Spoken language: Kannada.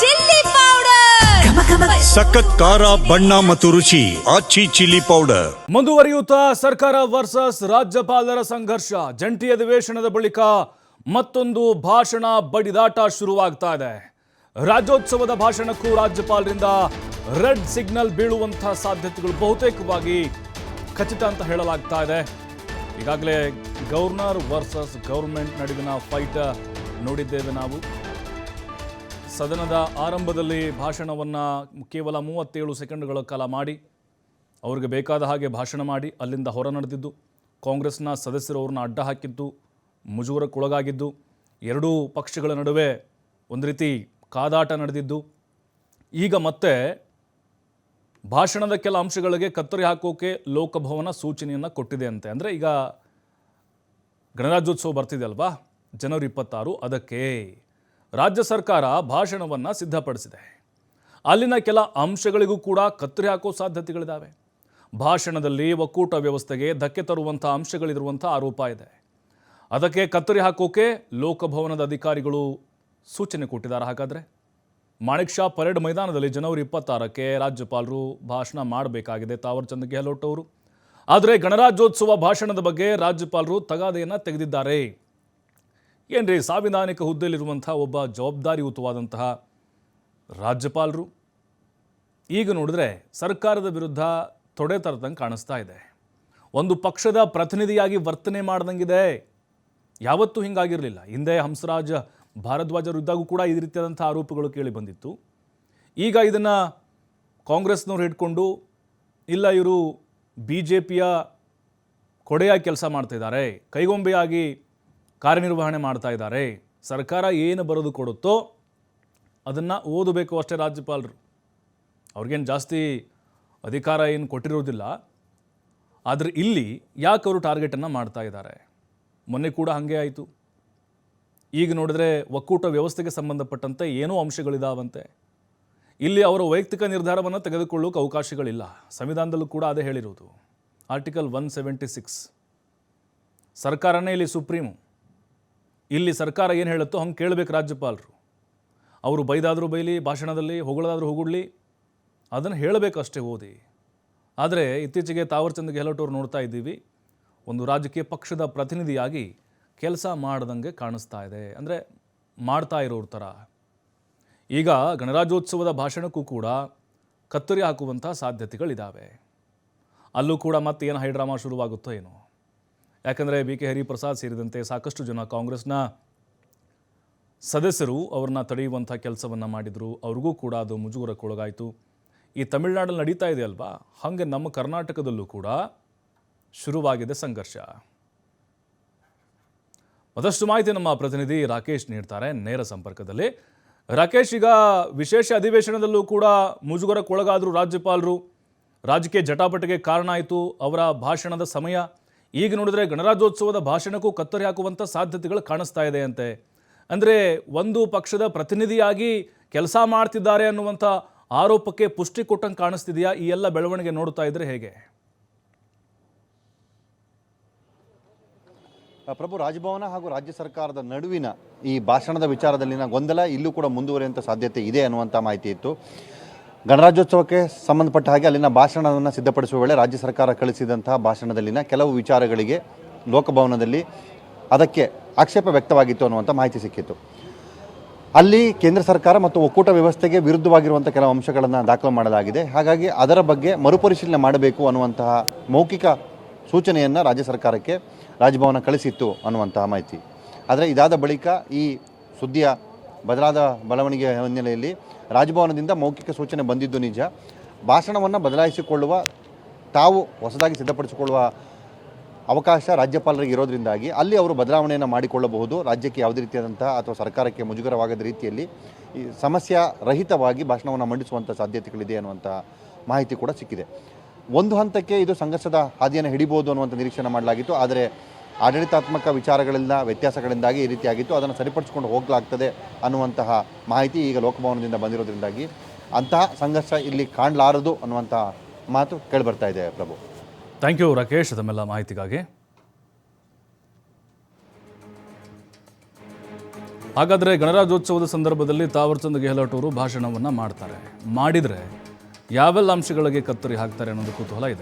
ಚಿಲ್ಲಿ ಪೌಡರ್, ಸಖತ್ ಖಾರ ಬಣ್ಣ ಮತ್ತು ರುಚಿ ಆಚಿ ಚಿಲ್ಲಿ ಪೌಡರ್. ಮುಂದುವರಿಯುತ್ತಾ ಸರ್ಕಾರ ವರ್ಸಸ್ ರಾಜ್ಯಪಾಲರ ಸಂಘರ್ಷ. ಜಂಟಿ ಅಧಿವೇಶನದ ಬಳಿಕ ಮತ್ತೊಂದು ಭಾಷಣ ಬಡಿದಾಟ ಶುರುವಾಗ್ತಾ ಇದೆ. ರಾಜ್ಯೋತ್ಸವದ ಭಾಷಣಕ್ಕೂ ರಾಜ್ಯಪಾಲರಿಂದ ರೆಡ್ ಸಿಗ್ನಲ್ ಬೀಳುವಂತಹ ಸಾಧ್ಯತೆಗಳು ಬಹುತೇಕವಾಗಿ ಖಚಿತ ಅಂತ ಹೇಳಲಾಗ್ತಾ ಇದೆ. ಈಗಾಗಲೇ ಗವರ್ನರ್ ವರ್ಸಸ್ ಗವರ್ಮೆಂಟ್ ನಡುವಿನ ಫೈಟ್ ನೋಡಿದ್ದೇವೆ ನಾವು. ಸದನದ ಆರಂಭದಲ್ಲಿ ಭಾಷಣವನ್ನು ಕೇವಲ 37 ಸೆಕೆಂಡ್ಗಳ ಕಾಲ ಮಾಡಿ ಅವ್ರಿಗೆ ಬೇಕಾದ ಹಾಗೆ ಭಾಷಣ ಮಾಡಿ ಅಲ್ಲಿಂದ ಹೊರ ನಡೆದಿದ್ದು, ಕಾಂಗ್ರೆಸ್ನ ಸದಸ್ಯರು ಅವ್ರನ್ನ ಅಡ್ಡ ಹಾಕಿದ್ದು, ಮುಜುಗರಕ್ಕೊಳಗಾಗಿದ್ದು, ಎರಡೂ ಪಕ್ಷಗಳ ನಡುವೆ ಒಂದು ರೀತಿ ಕಾದಾಟ ನಡೆದಿದ್ದು, ಈಗ ಮತ್ತೆ ಭಾಷಣದ ಕೆಲ ಅಂಶಗಳಿಗೆ ಕತ್ತರಿ ಹಾಕೋಕೆ ಲೋಕಭವನ ಸೂಚನೆಯನ್ನು ಕೊಟ್ಟಿದೆ ಅಂತೆ. ಅಂದರೆ ಈಗ ಗಣರಾಜ್ಯೋತ್ಸವ ಬರ್ತಿದೆ ಅಲ್ವಾ, ಜನವರಿ 26, ಅದಕ್ಕೆ ರಾಜ್ಯ ಸರ್ಕಾರ ಭಾಷಣವನ್ನು ಸಿದ್ಧಪಡಿಸಿದೆ. ಅಲ್ಲಿನ ಕೆಲ ಅಂಶಗಳಿಗೂ ಕೂಡ ಕತ್ತರಿ ಹಾಕೋ ಸಾಧ್ಯತೆಗಳಿದ್ದಾವೆ. ಭಾಷಣದಲ್ಲಿ ಒಕ್ಕೂಟ ವ್ಯವಸ್ಥೆಗೆ ಧಕ್ಕೆ ತರುವಂಥ ಅಂಶಗಳಿರುವಂಥ ಆರೋಪ ಇದೆ. ಅದಕ್ಕೆ ಕತ್ತರಿ ಹಾಕೋಕೆ ಲೋಕಭವನದ ಅಧಿಕಾರಿಗಳು ಸೂಚನೆ ಕೊಟ್ಟಿದ್ದಾರೆ. ಹಾಗಾದರೆ ಮಾಣಿಕ್ ಷಾ ಪರೇಡ್ ಮೈದಾನದಲ್ಲಿ ಜನವರಿ 26ಕ್ಕೆ ರಾಜ್ಯಪಾಲರು ಭಾಷಣ ಮಾಡಬೇಕಾಗಿದೆ, ತಾವರ್ ಚಂದ್ ಗೆಹ್ಲೋಟ್ ಅವರು. ಆದರೆ ಗಣರಾಜ್ಯೋತ್ಸವ ಭಾಷಣದ ಬಗ್ಗೆ ರಾಜ್ಯಪಾಲರು ತಗಾದೆಯನ್ನು ತೆಗೆದಿದ್ದಾರೆ. ಏನ್ರಿ, ಸಾಂವಿಧಾನಿಕ ಹುದ್ದೆಯಲ್ಲಿರುವಂಥ ಒಬ್ಬ ಜವಾಬ್ದಾರಿಯುತವಾದಂತಹ ರಾಜ್ಯಪಾಲರು ಈಗ ನೋಡಿದ್ರೆ ಸರ್ಕಾರದ ವಿರುದ್ಧ ತೊಡೆ ತರದಂಗೆ ಕಾಣಿಸ್ತಾ ಇದೆ. ಒಂದು ಪಕ್ಷದ ಪ್ರತಿನಿಧಿಯಾಗಿ ವರ್ತನೆ ಮಾಡ್ದಂಗಿದೆ. ಯಾವತ್ತೂ ಹಿಂಗಾಗಿರಲಿಲ್ಲ. ಹಿಂದೆ ಹಂಸರಾಜ್ ಭಾರದ್ವಾಜರು ಇದ್ದಾಗೂ ಕೂಡ ಈ ರೀತಿಯಾದಂಥ ಆರೋಪಗಳು ಕೇಳಿ ಬಂದಿತ್ತು. ಈಗ ಇದನ್ನು ಕಾಂಗ್ರೆಸ್ನವ್ರು ಹಿಡ್ಕೊಂಡು ಇಲ್ಲ ಇವರು BJPಯ ಕೊಡೆಯಾಗಿ ಕೆಲಸ ಮಾಡ್ತಾಯಿದ್ದಾರೆ, ಕೈಗೊಂಬೆಯಾಗಿ ಕಾರ್ಯನಿರ್ವಹಣೆ ಮಾಡ್ತಾ ಇದ್ದಾರೆ, ಸರ್ಕಾರ ಏನು ಬರೆದು ಕೊಡುತ್ತೋ ಅದನ್ನು ಓದಬೇಕು ಅಷ್ಟೇ ರಾಜ್ಯಪಾಲರು. ಅವ್ರಿಗೇನು ಜಾಸ್ತಿ ಅಧಿಕಾರ ಏನು ಕೊಟ್ಟಿರೋದಿಲ್ಲ. ಆದರೆ ಇಲ್ಲಿ ಯಾಕೆ ಅವರು ಟಾರ್ಗೆಟನ್ನು ಮಾಡ್ತಾ ಇದ್ದಾರೆ? ಮೊನ್ನೆ ಕೂಡ ಹಾಗೆ ಆಯಿತು. ಈಗ ನೋಡಿದ್ರೆ ಒಕ್ಕೂಟ ವ್ಯವಸ್ಥೆಗೆ ಸಂಬಂಧಪಟ್ಟಂತೆ ಏನೋ ಅಂಶಗಳಿದಾವಂತೆ. ಇಲ್ಲಿ ಅವರ ವೈಯಕ್ತಿಕ ನಿರ್ಧಾರವನ್ನು ತೆಗೆದುಕೊಳ್ಳೋಕೆ ಅವಕಾಶಗಳಿಲ್ಲ. ಸಂವಿಧಾನದಲ್ಲೂ ಕೂಡ ಅದೇ ಹೇಳಿರೋದು. ಆರ್ಟಿಕಲ್ 176. ಸರ್ಕಾರನೇ ಇಲ್ಲಿ ಸುಪ್ರೀಮು. ಇಲ್ಲಿ ಸರ್ಕಾರ ಏನು ಹೇಳುತ್ತೋ ಹಂಗೆ ಕೇಳಬೇಕು ರಾಜ್ಯಪಾಲರು. ಅವರು ಬೈದಾದರೂ ಬೈಲಿ, ಭಾಷಣದಲ್ಲಿ ಹೊಗಳದಾದರೂ ಹೊಗಳ್ಲಿ, ಅದನ್ನು ಹೇಳಬೇಕಷ್ಟೇ ಓದಿ. ಆದರೆ ಇತ್ತೀಚೆಗೆ ತಾವರ್ ಚಂದ್ ಗೆಹ್ಲೋಟ್ ಅವರು ನೋಡ್ತಾ ಇದ್ದೀವಿ, ಒಂದು ರಾಜಕೀಯ ಪಕ್ಷದ ಪ್ರತಿನಿಧಿಯಾಗಿ ಕೆಲಸ ಮಾಡ್ದಂಗೆ ಕಾಣಿಸ್ತಾ ಇದೆ. ಅಂದರೆ ಮಾಡ್ತಾ ಇರೋರ ಥರ. ಈಗ ಗಣರಾಜ್ಯೋತ್ಸವದ ಭಾಷಣಕ್ಕೂ ಕೂಡ ಕತ್ತರಿ ಹಾಕುವಂಥ ಸಾಧ್ಯತೆಗಳಿದ್ದಾವೆ. ಅಲ್ಲೂ ಕೂಡ ಮತ್ತೆ ಏನು ಹೈಡ್ರಾಮಾ ಶುರುವಾಗುತ್ತೋ ಏನೋ. ಯಾಕಂದರೆ BK ಹರಿಪ್ರಸಾದ್ ಸೇರಿದಂತೆ ಸಾಕಷ್ಟು ಜನ ಕಾಂಗ್ರೆಸ್ನ ಸದಸ್ಯರು ಅವ್ರನ್ನ ತಡೆಯುವಂಥ ಕೆಲಸವನ್ನು ಮಾಡಿದರು. ಅವ್ರಿಗೂ ಕೂಡ ಅದು ಮುಜುಗರಕ್ಕೊಳಗಾಯಿತು. ಈ ತಮಿಳುನಾಡಲ್ಲಿ ನಡೀತಾ ಇದೆ ಅಲ್ವಾ, ಹಾಗೆ ನಮ್ಮ ಕರ್ನಾಟಕದಲ್ಲೂ ಕೂಡ ಶುರುವಾಗಿದೆ ಸಂಘರ್ಷ. ಮತ್ತಷ್ಟು ಮಾಹಿತಿ ನಮ್ಮ ಪ್ರತಿನಿಧಿ ರಾಕೇಶ್ ನೀಡ್ತಾರೆ ನೇರ ಸಂಪರ್ಕದಲ್ಲಿ. ರಾಕೇಶ್, ಈಗ ವಿಶೇಷ ಅಧಿವೇಶನದಲ್ಲೂ ಕೂಡ ಮುಜುಗರಕ್ಕೊಳಗಾದರು ರಾಜ್ಯಪಾಲರು. ರಾಜಕೀಯ ಜಟಾಪಟಿಗೆ ಕಾರಣ ಆಯಿತು ಅವರ ಭಾಷಣದ ಸಮಯ. ಈಗ ನೋಡಿದ್ರೆ ಗಣರಾಜ್ಯೋತ್ಸವದ ಭಾಷಣಕ್ಕೂ ಕತ್ತರಿ ಹಾಕುವಂಥ ಸಾಧ್ಯತೆಗಳು ಕಾಣಿಸ್ತಾ ಇದೆ ಅಂತೆ. ಅಂದರೆ ಒಂದು ಪಕ್ಷದ ಪ್ರತಿನಿಧಿಯಾಗಿ ಕೆಲಸ ಮಾಡ್ತಿದ್ದಾರೆ ಅನ್ನುವಂಥ ಆರೋಪಕ್ಕೆ ಪುಷ್ಟಿ ಕೊಟ್ಟಂಗೆ ಕಾಣಿಸ್ತಿದೆಯಾ? ಈ ಎಲ್ಲ ಬೆಳವಣಿಗೆ ನೋಡ್ತಾ ಇದ್ರೆ ಹೇಗೆ? ಪ್ರಭು, ರಾಜಭವನ ಹಾಗೂ ರಾಜ್ಯ ಸರ್ಕಾರದ ನಡುವಿನ ಈ ಭಾಷಣದ ವಿಚಾರದಲ್ಲಿನ ಗೊಂದಲ ಇಲ್ಲೂ ಕೂಡ ಮುಂದುವರಿಯುವಂಥ ಸಾಧ್ಯತೆ ಇದೆ ಅನ್ನುವಂಥ ಮಾಹಿತಿ ಇತ್ತು. ಗಣರಾಜ್ಯೋತ್ಸವಕ್ಕೆ ಸಂಬಂಧಪಟ್ಟ ಹಾಗೆ ಅಲ್ಲಿನ ಭಾಷಣವನ್ನು ಸಿದ್ಧಪಡಿಸುವ ವೇಳೆ ರಾಜ್ಯ ಸರ್ಕಾರ ಕಳಿಸಿದಂತಹ ಭಾಷಣದಲ್ಲಿನ ಕೆಲವು ವಿಚಾರಗಳಿಗೆ ಲೋಕಭವನದಲ್ಲಿ ಅದಕ್ಕೆ ಆಕ್ಷೇಪ ವ್ಯಕ್ತವಾಗಿತ್ತು ಅನ್ನುವಂಥ ಮಾಹಿತಿ ಸಿಕ್ಕಿತ್ತು. ಅಲ್ಲಿ ಕೇಂದ್ರ ಸರ್ಕಾರ ಮತ್ತು ಒಕ್ಕೂಟ ವ್ಯವಸ್ಥೆಗೆ ವಿರುದ್ಧವಾಗಿರುವಂಥ ಕೆಲವು ಅಂಶಗಳನ್ನು ದಾಖಲು ಮಾಡಲಾಗಿದೆ. ಹಾಗಾಗಿ ಅದರ ಬಗ್ಗೆ ಮರುಪರಿಶೀಲನೆ ಮಾಡಬೇಕು ಅನ್ನುವಂತಹ ಮೌಖಿಕ ಸೂಚನೆಯನ್ನು ರಾಜ್ಯ ಸರ್ಕಾರಕ್ಕೆ ರಾಜಭವನ ಕಳಿಸಿತ್ತು ಅನ್ನುವಂತಹ ಮಾಹಿತಿ. ಆದರೆ ಇದಾದ ಬಳಿಕ ಈ ಸುದ್ದಿಯ ಬದಲಾದ ಬೆಳವಣಿಗೆ ಹಿನ್ನೆಲೆಯಲ್ಲಿ ರಾಜಭವನದಿಂದ ಮೌಖಿಕ ಸೂಚನೆ ಬಂದಿದ್ದು ನಿಜ. ಭಾಷಣವನ್ನು ಬದಲಾಯಿಸಿಕೊಳ್ಳುವ, ತಾವು ಹೊಸದಾಗಿ ಸಿದ್ಧಪಡಿಸಿಕೊಳ್ಳುವ ಅವಕಾಶ ರಾಜ್ಯಪಾಲರಿಗೆ ಇರೋದ್ರಿಂದಾಗಿ ಅಲ್ಲಿ ಅವರು ಬದಲಾವಣೆಯನ್ನು ಮಾಡಿಕೊಳ್ಳಬಹುದು. ರಾಜ್ಯಕ್ಕೆ ಯಾವುದೇ ರೀತಿಯಾದಂತಹ ಅಥವಾ ಸರ್ಕಾರಕ್ಕೆ ಮುಜುಗರವಾಗದ ರೀತಿಯಲ್ಲಿ ಈ ಸಮಸ್ಯೆ ರಹಿತವಾಗಿ ಭಾಷಣವನ್ನು ಮಂಡಿಸುವಂಥ ಸಾಧ್ಯತೆಗಳಿದೆ ಅನ್ನುವಂಥ ಮಾಹಿತಿ ಕೂಡ ಸಿಕ್ಕಿದೆ. ಒಂದು ಹಂತಕ್ಕೆ ಇದು ಸಂಘರ್ಷದ ಹಾದಿಯನ್ನು ಹಿಡಿಬೋದು ಅನ್ನುವಂಥ ನಿರೀಕ್ಷೆ ಮಾಡಲಾಗಿತ್ತು. ಆದರೆ ಆಡಳಿತಾತ್ಮಕ ವಿಚಾರಗಳಿಂದ ವ್ಯತ್ಯಾಸಗಳಿಂದಾಗಿ ಈ ರೀತಿಯಾಗಿತ್ತು. ಅದನ್ನು ಸರಿಪಡಿಸಿಕೊಂಡು ಹೋಗಲಾಗ್ತದೆ ಅನ್ನುವಂತಹ ಮಾಹಿತಿ ಈಗ ಲೋಕಭವನದಿಂದ ಬಂದಿರೋದ್ರಿಂದಾಗಿ ಅಂತಹ ಸಂಘರ್ಷ ಇಲ್ಲಿ ಕಾಣಲಾರದು ಅನ್ನುವಂಥ ಮಾತು ಕೇಳಿಬರ್ತಾ ಇದೆ. ಪ್ರಭು, ಥ್ಯಾಂಕ್ ಯು ರಾಕೇಶ್ ತಮ್ಮೆಲ್ಲ ಮಾಹಿತಿಗಾಗಿ. ಹಾಗಾದರೆ ಗಣರಾಜ್ಯೋತ್ಸವದ ಸಂದರ್ಭದಲ್ಲಿ ತಾವರ್ಚಂದ್ ಗೆಹ್ಲೋಟ್ ಅವರು ಭಾಷಣವನ್ನು ಮಾಡ್ತಾರೆ. ಮಾಡಿದರೆ ಯಾವೆಲ್ಲ ಅಂಶಗಳಿಗೆ ಕತ್ತರಿ ಹಾಕ್ತಾರೆ ಅನ್ನೋದು ಕುತೂಹಲ ಇದೆ.